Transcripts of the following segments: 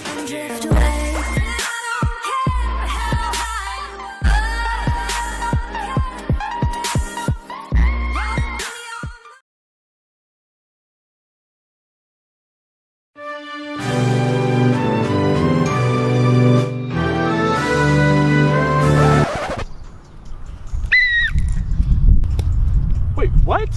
and drift away. Wait, what?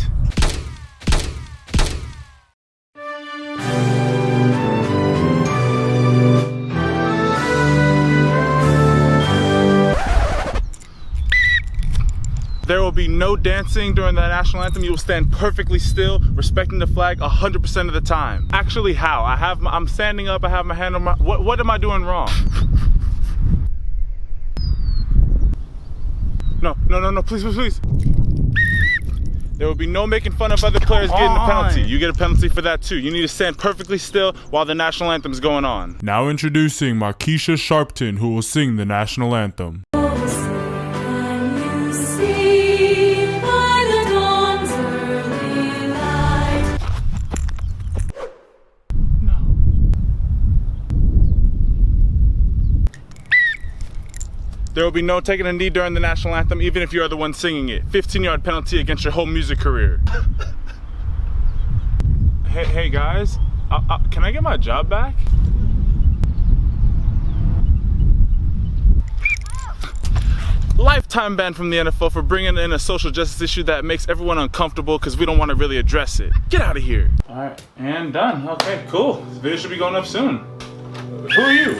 There will be no dancing during the national anthem. You will stand perfectly still, respecting the flag 100% of the time. Actually, how? I'm standing up, I have my hand on my, what am I doing wrong? No, please. There will be no making fun of other players getting a penalty. You get a penalty for that too. You need to stand perfectly still while the national anthem is going on. Now introducing Markeisha Sharpton, who will sing the national anthem. There will be no taking a knee during the national anthem, even if you are the one singing it. 15-yard penalty against your whole music career. Hey guys, can I get my job back? Lifetime ban from the NFL for bringing in a social justice issue that makes everyone uncomfortable because we don't want to really address it. Get out of here. All right, and done. Okay, cool. This video should be going up soon. Who are you?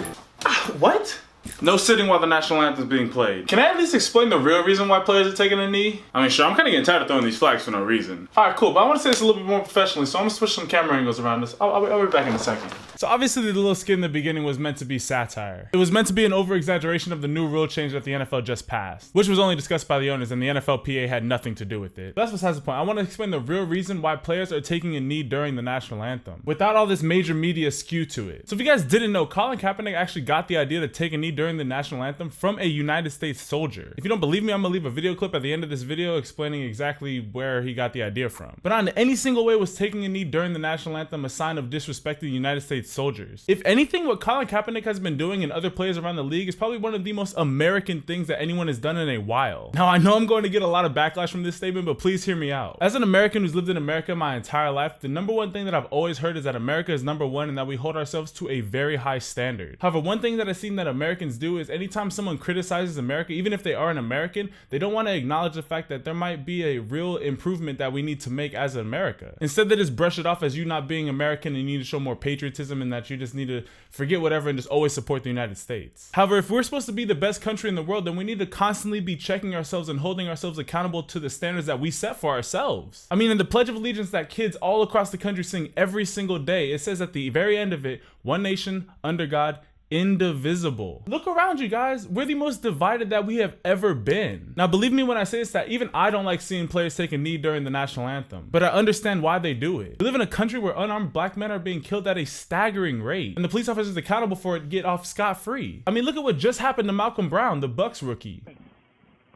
What? No sitting while the national anthem is being played. Can I at least explain the real reason why players are taking a knee? I mean, sure, I'm kind of getting tired of throwing these flags for no reason. All right, cool, but I want to say this a little bit more professionally, so I'm gonna switch some camera angles around this. I'll be back in a second. So obviously the little skit in the beginning was meant to be satire. It was meant to be an over-exaggeration of the new rule change that the NFL just passed, which was only discussed by the owners, and the NFLPA had nothing to do with it. But that's besides the point. I want to explain the real reason why players are taking a knee during the national anthem, without all this major media skew to it. So if you guys didn't know, Colin Kaepernick actually got the idea to take a knee during the national anthem from a United States soldier. If you don't believe me, I'm gonna leave a video clip at the end of this video explaining exactly where he got the idea from. But not in any single way was taking a knee during the national anthem a sign of disrespecting United States soldiers. If anything, what Colin Kaepernick has been doing and other players around the league is probably one of the most American things that anyone has done in a while. Now, I know I'm going to get a lot of backlash from this statement, but please hear me out. As an American who's lived in America my entire life, the number one thing that I've always heard is that America is number one and that we hold ourselves to a very high standard. However, one thing that I've seen that Americans do is anytime someone criticizes America, even if they are an American, they don't want to acknowledge the fact that there might be a real improvement that we need to make as America. Instead, they just brush it off as you not being American and you need to show more patriotism and that you just need to forget whatever and just always support the United States. However, if we're supposed to be the best country in the world, then we need to constantly be checking ourselves and holding ourselves accountable to the standards that we set for ourselves. I mean, in the Pledge of Allegiance that kids all across the country sing every single day, it says at the very end of it, one nation, under God, indivisible. Look around you guys, we're the most divided that we have ever been. Now believe me when I say this that even I don't like seeing players take a knee during the national anthem, but I understand why they do it. We live in a country where unarmed black men are being killed at a staggering rate, and the police officers accountable for it get off scot-free. I mean, look at what just happened to Malcolm Brown, the Bucks rookie. You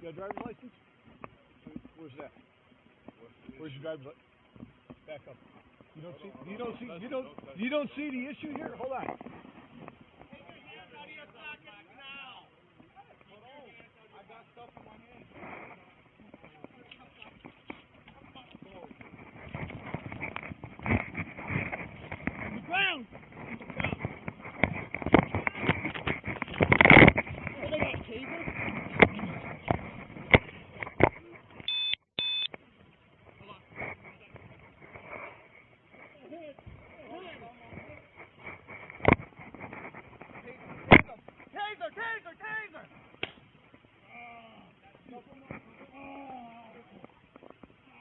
got a driver's license? Where's that? Where's your driver's license? Back up. You don't see the issue here? Hold on.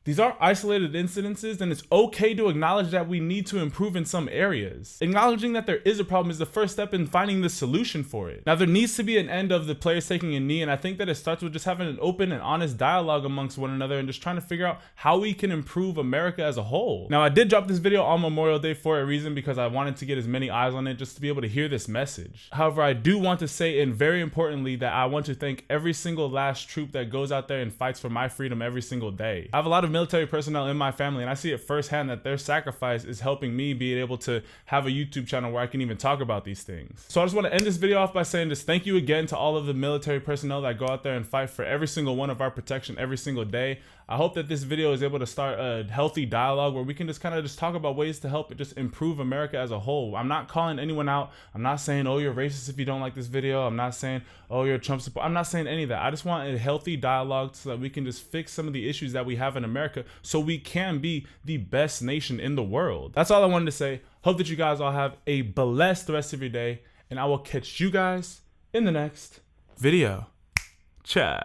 These are isolated incidences, and it's okay to acknowledge that we need to improve in some areas. Acknowledging that there is a problem is the first step in finding the solution for it. Now, there needs to be an end of the players taking a knee, and I think that it starts with just having an open and honest dialogue amongst one another and just trying to figure out how we can improve America as a whole. Now, I did drop this video on Memorial Day for a reason, because I wanted to get as many eyes on it just to be able to hear this message. However, I do want to say, and very importantly, that I want to thank every single last troop that goes out there and fights for my freedom every single day. I have a lot of military personnel in my family, and I see it firsthand that their sacrifice is helping me be able to have a YouTube channel where I can even talk about these things. So I just want to end this video off by saying just thank you again to all of the military personnel that go out there and fight for every single one of our protection every single day. I hope that this video is able to start a healthy dialogue where we can just kind of just talk about ways to help just improve America as a whole. I'm not calling anyone out. I'm not saying, oh, you're racist if you don't like this video. I'm not saying, oh, you're a Trump supporter. I'm not saying any of that. I just want a healthy dialogue so that we can just fix some of the issues that we have in America so we can be the best nation in the world. That's all I wanted to say. Hope that you guys all have a blessed rest of your day, and I will catch you guys in the next video. Ciao.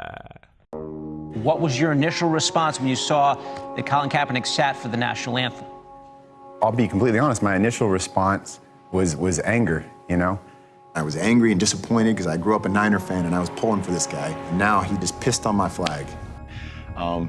What was your initial response when you saw that Colin Kaepernick sat for the national anthem? I'll be completely honest, my initial response was anger, you know? I was angry and disappointed because I grew up a Niner fan and I was pulling for this guy. And now he just pissed on my flag.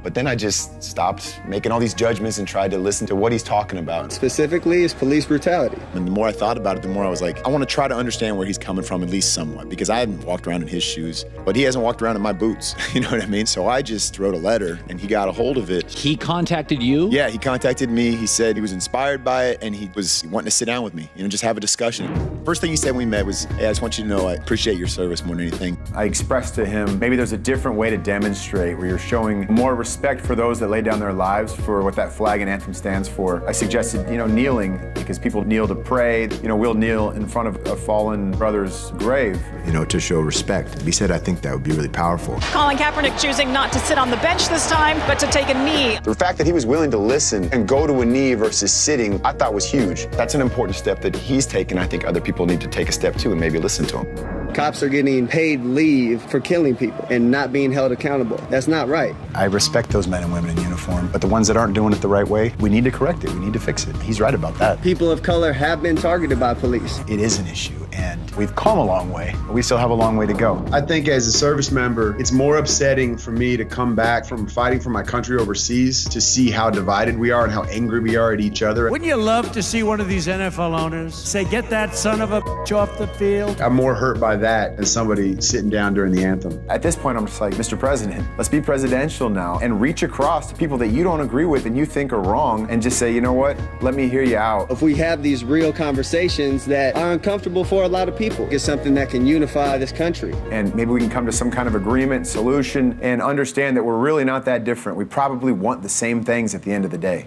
But then I just stopped making all these judgments and tried to listen to what he's talking about. Specifically, is police brutality. And the more I thought about it, the more I was like, I want to try to understand where he's coming from, at least somewhat, because I haven't walked around in his shoes, but he hasn't walked around in my boots. You know what I mean? So I just wrote a letter and he got a hold of it. He contacted you? Yeah, he contacted me. He said he was inspired by it and he was wanting to sit down with me, you know, just have a discussion. First thing he said when we met was, hey, I just want you to know I appreciate your service more than anything. I expressed to him, maybe there's a different way to demonstrate where you're showing more respect for those that lay down their lives for what that flag and anthem stands for. I suggested, you know, kneeling, because people kneel to pray. You know, we'll kneel in front of a fallen brother's grave. You know, to show respect. He said, I think that would be really powerful. Colin Kaepernick choosing not to sit on the bench this time, but to take a knee. The fact that he was willing to listen and go to a knee versus sitting, I thought was huge. That's an important step that he's taken. I think other people need to take a step too and maybe listen to him. Cops are getting paid leave for killing people and not being held accountable. That's not right. I respect those men and women in uniform, but the ones that aren't doing it the right way, we need to correct it. We need to fix it. He's right about that. People of color have been targeted by police. It is an issue, and we've come a long way, but we still have a long way to go. I think as a service member, it's more upsetting for me to come back from fighting for my country overseas to see how divided we are and how angry we are at each other. Wouldn't you love to see one of these NFL owners say, get that son of a bitch off the field? I'm more hurt by that than somebody sitting down during the anthem. At this point, I'm just like, Mr. President, let's be presidential now and reach across to people that you don't agree with and you think are wrong and just say, you know what, let me hear you out. If we have these real conversations that are uncomfortable for a lot of people, it's something that can unify this country. And maybe we can come to some kind of agreement, solution, and understand that we're really not that different. We probably want the same things at the end of the day.